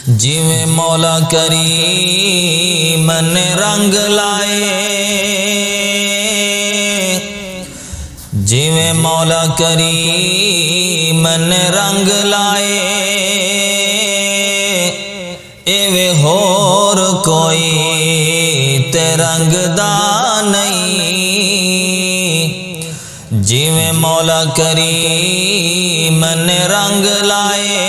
جویں مولا کریم نے رنگ لائے، جویں مولا کریم نے رنگ لائے، ایویں ہور کوئی تے رنگ دا نہیں، جویں مولا کریم نے رنگ لائے،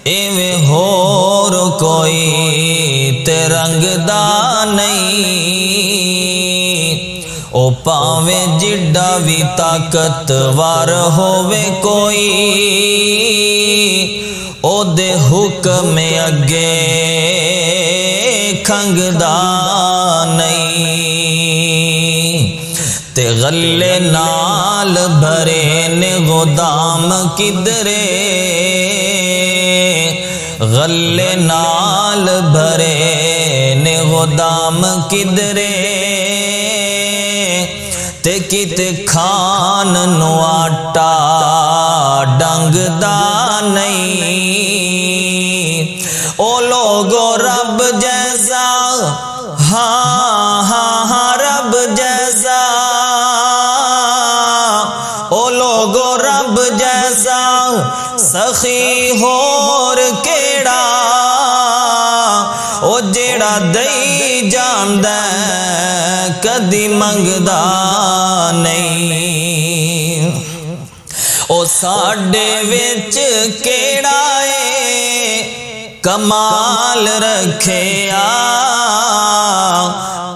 ایویں ہور کوئی تے رنگ دا نہیں، او پاویں جڈا وی طاقتور ہووے کوئی، او دے حکم اگے کھنگدا نہیں، تے غلے نال بھرے نے گودام کدرے، غلے نال بھرے نے گودام کدرے، تے کتے کھان نو آٹا ڈنگ دا نہیں، او لوگو رب جیسا، ہاں ہاں ہاں رب جیسا، او لوگو رب جیسا سخی ہور کیڑا، او جیڑا دئی جاندہ کدی منگدا نہیں، او ساڈے وچ کیڑا اے کمال رکھیا،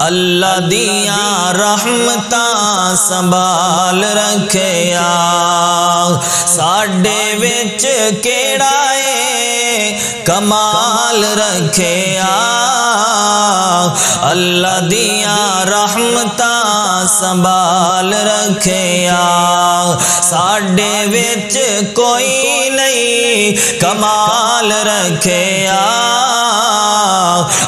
اللہ دیاں رحمتاں سنبھال رکھیا، ساڈے وچ کیڑا اے کمال رکھیا، اللہ دیاں رحمتاں سنبھال رکھیا، ساڈے وچ کوئی نہیں کمال رکھیا،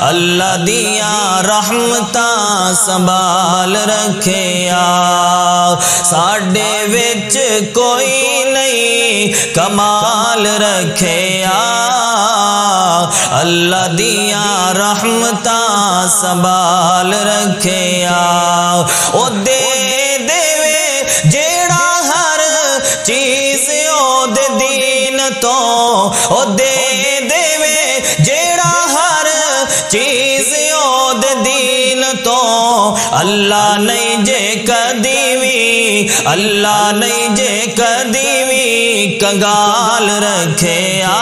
اللہ دیاں رحمتاں سنبھال رکھیا، ساڈے وچ کوئی نہیں کمال رکھیا، اللہ دیاں رحمتاں سنبھال رکھیا، او دے دے جیڑا ہر چیز او دے دین تو، او دے دے جیڑا ہر چیز او دے دین تو، اللہ نہیں جے کدی وی، اللہ نہیں جے کدی وی کنگال رکھیا،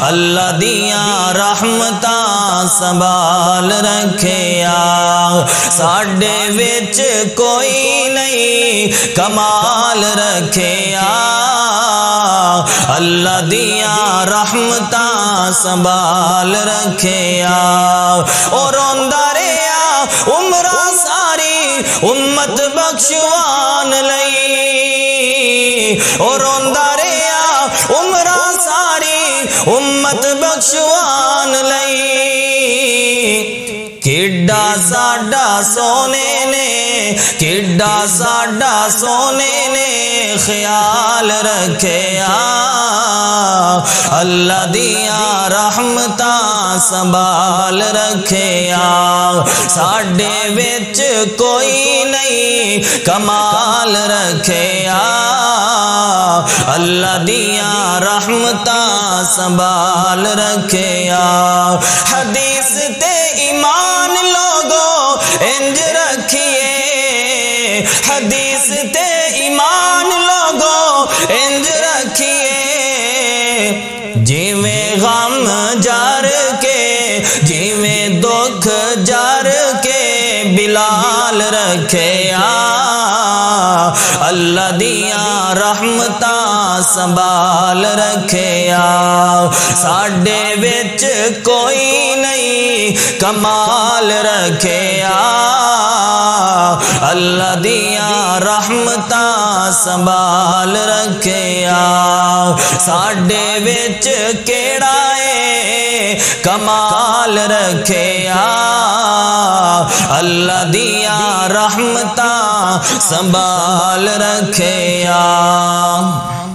اللہ دیاں رحمتاں سنبھال رکھیا، ساڈے وچ کوئی نہیں کمال رکھیا، اللہ دیاں رحمتاں سنبھال رکھیا، او روندا رہیا عمرہ ساری امت بخشوان لئی، او روندا رہیا عمرہ ساری امت بخشوان لئی، کڈا ساڈا سونے نے، کڈا ساڈا سونے نے خیال رکھیا، اللہ دیاں رحمتاں سنبھال رکھیا، ساڈے وچ کوئی نہیں کمال رکھیا، اللہ دیاں رحمتاں سنبھال رکھیا، حدیث تے ایمان لوگو انج رکھیے، حدیث تے ایمان لوگو انج رکھیے، جیویں غم جار کے، جیویں دکھ جار کے بلال رکھیا، اللہ دیاں رحمتاں سنبھال رکھیا، ساڈے وچ کوئی نہیں کمال رکھیا، اللہ دیاں رحمتاں سنبھال رکھیا، ساڈے وچ کیڑا اے کمال رکھیا، اللہ دیاں رحمتاں سنبھال رکھیا۔